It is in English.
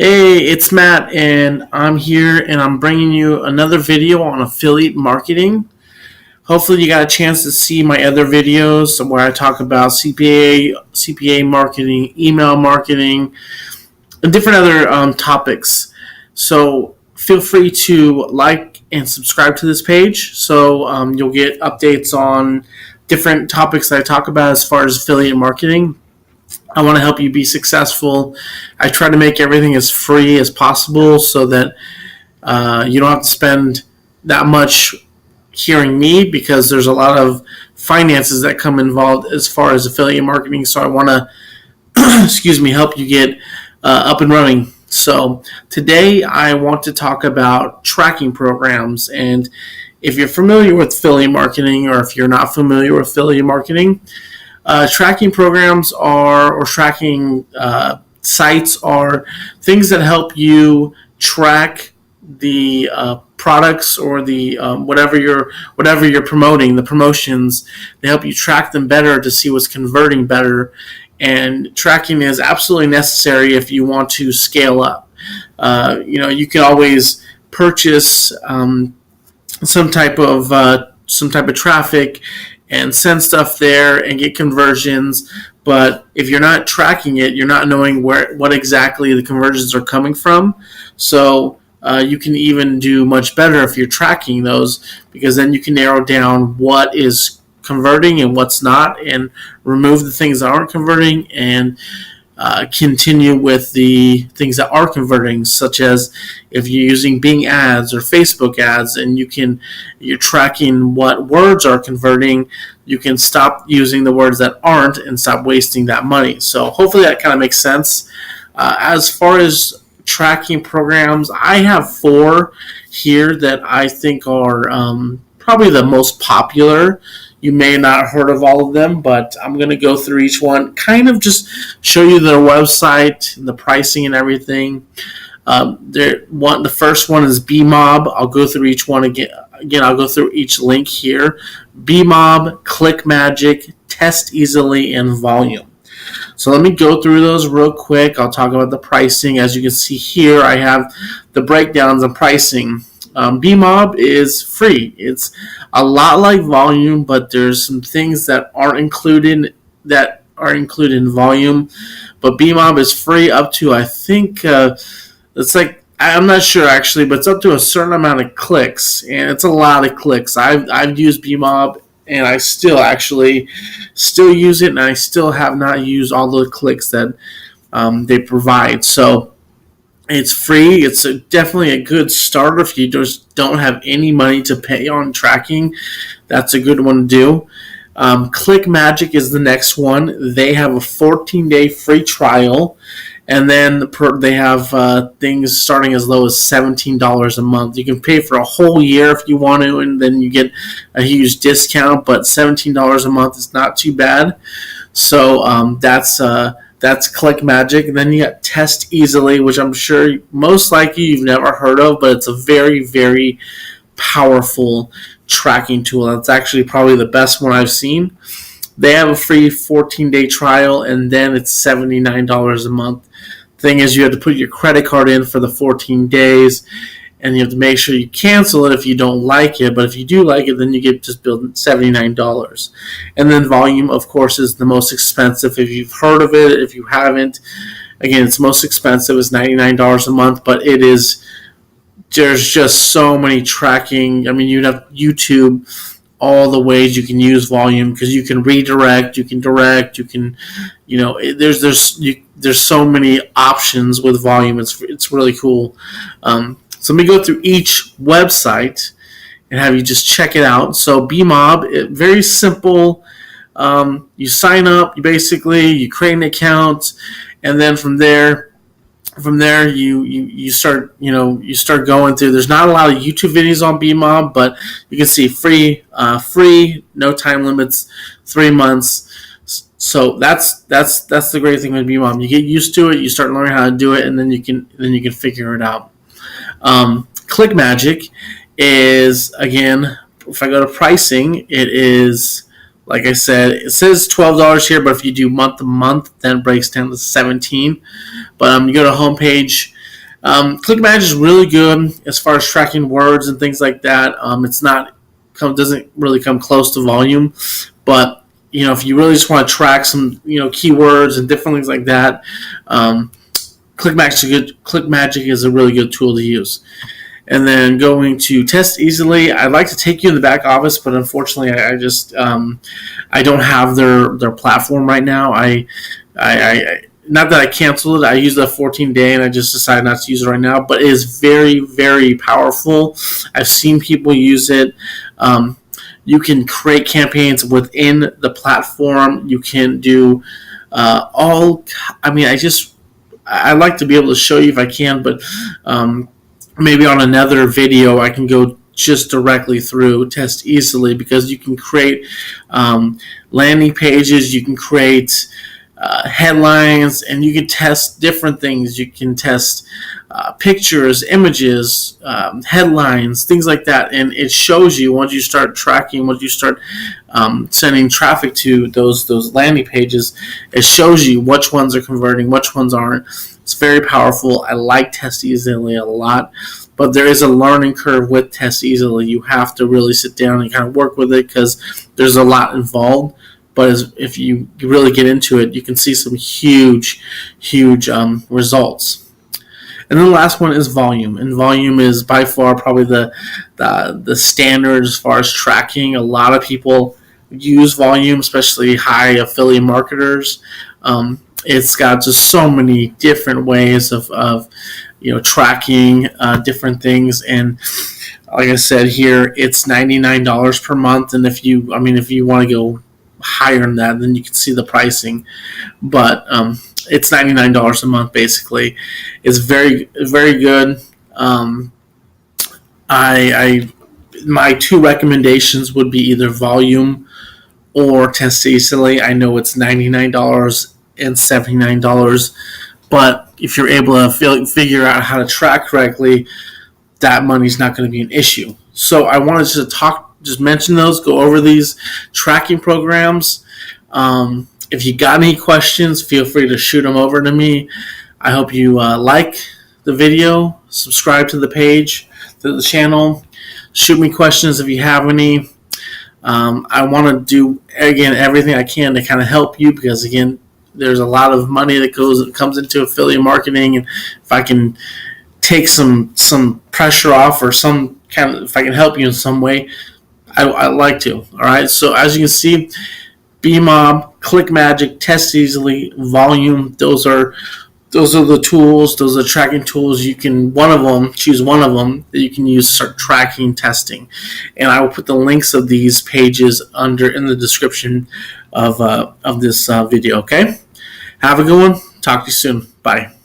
Hey, it's Matt, and I'm here, and I'm bringing you another video on affiliate marketing. Hopefully, you got a chance to see my other videos where I talk about CPA marketing, email marketing, and different other topics. So feel free to like and subscribe to this page, so you'll get updates on different topics that I talk about as far as affiliate marketing. I want to help you be successful. I try to make everything as free as possible so that you don't have to spend that much hearing me, because there's a lot of finances that come involved as far as affiliate marketing. So I want to, help you get up and running. So today I want to talk about tracking programs. And if you're familiar with affiliate marketing, or if you're not familiar with affiliate marketing, tracking programs or tracking sites are things that help you track the products, or the whatever you're promoting, the promotions. They help you track them better to see what's converting better. And tracking is absolutely necessary if you want to scale up. You can always purchase some type of traffic and send stuff there and get conversions. But if you're not tracking it, you're not knowing what exactly the conversions are coming from. So you can even do much better if you're tracking those, because then you can narrow down what is converting and what's not, and remove the things that aren't converting, and continue with the things that are converting, such as if you're using Bing ads or Facebook ads, and you're tracking what words are converting, you can stop using the words that aren't and stop wasting that money. So hopefully that kind of makes sense. As far as tracking programs, I have 4 here that I think are probably the most popular. You may not have heard of all of them, but I'm going to go through each one, kind of just show you their website, the pricing, and everything. The first one is BMob. I'll go through each one again. I'll go through each link here. BMob, ClickMagick, Test Easily, and Volume. So let me go through those real quick. I'll talk about the pricing. As you can see here, I have the breakdowns of pricing. BMob is free. It's a lot like Volume, but there's some things that are included in Volume. But BMob is free up to, I think, it's like, I'm not sure actually, but it's up to a certain amount of clicks, and it's a lot of clicks. I've used BMob, and I still use it, and I still have not used all the clicks that they provide. So it's free. It's definitely a good start if you just don't have any money to pay on tracking. That's a good one to do. ClickMagick is the next one. They have a 14-day free trial, and then they have things starting as low as $17 a month. You can pay for a whole year if you want to, and then you get a huge discount. But $17 a month is not too bad. So that's ClickMagick. And then you got Test Easily, which I'm sure most likely you've never heard of, but it's a very, very powerful tracking tool. That's actually probably the best one I've seen. They have a free 14-day trial, and then it's $79 a month. Thing is, you have to put your credit card in for the 14 days, and you have to make sure you cancel it if you don't like it. But if you do like it, then you get just billed $79. And then Volume, of course, is the most expensive. If you've heard of it, if you haven't, again, it's most expensive. It's $99 a month, but there's just so many tracking. I mean, you'd have YouTube, all the ways you can use Volume, because you can redirect, you can direct, there's so many options with Volume. It's really cool. So let me go through each website and have you just check it out. So BMob, very simple. You sign up, you create an account, and then from there you start going through. There's not a lot of YouTube videos on BMob, but you can see free, no time limits, 3 months. So that's the great thing with BMob. You get used to it, you start learning how to do it, and then you can figure it out. ClickMagick is, again, if I go to pricing, it is, like I said, it says $12 here, but if you do month to month, then it breaks down to $17. But you go to homepage, ClickMatch is really good as far as tracking words and things like that. It's not doesn't really come close to volume, but if you really just want to track some keywords and different things like that, ClickMagic is a really good tool to use. And then going to Test Easily, I'd like to take you in the back office, but unfortunately, I just I don't have their platform right now. I not that I canceled it. I used a 14-day, and I just decided not to use it right now. But it is very, very powerful. I've seen people use it. You can create campaigns within the platform. You can do all. I mean, I like to be able to show you if I can, but maybe on another video I can go just directly through Test Easily, because you can create landing pages, you can create headlines, and you can test different things. You can test pictures, images, headlines, things like that, and it shows you once you start tracking, once you start sending traffic to those landing pages, it shows you which ones are converting, which ones aren't. It's very powerful. I like Test Easily a lot, but there is a learning curve with Test Easily. You have to really sit down and kind of work with it because there's a lot involved. But if you really get into it, you can see some huge results. And then the last one is volume, and volume is by far probably the standard as far as tracking. A lot of people use volume, especially high affiliate marketers. It's got just so many different ways of tracking different things, and like I said here, it's $99 per month. And if you want to go higher than that, then you can see the pricing. But it's $99 a month basically. It's very, very good. My two recommendations would be either volume or Test Easily. I know it's $99 and $79, but if you're able to figure out how to track correctly, that money's not going to be an issue. So I wanted to just mention those, go over these tracking programs. If you got any questions, feel free to shoot them over to me. I hope you like the video, subscribe to the page, to the channel, shoot me questions if you have any. I want to do, again, everything I can to kind of help you, because, again, there's a lot of money that comes into affiliate marketing, and if I can take some pressure off, or if I can help you in some way, I'd like to. All right. So as you can see, BMob, ClickMagic, Test Easily, Volume. Those are the tools. Those are the tracking tools. You can choose one of them that you can use to start tracking, testing, and I will put the links of these pages in the description of this video. Okay. Have a good one. Talk to you soon. Bye.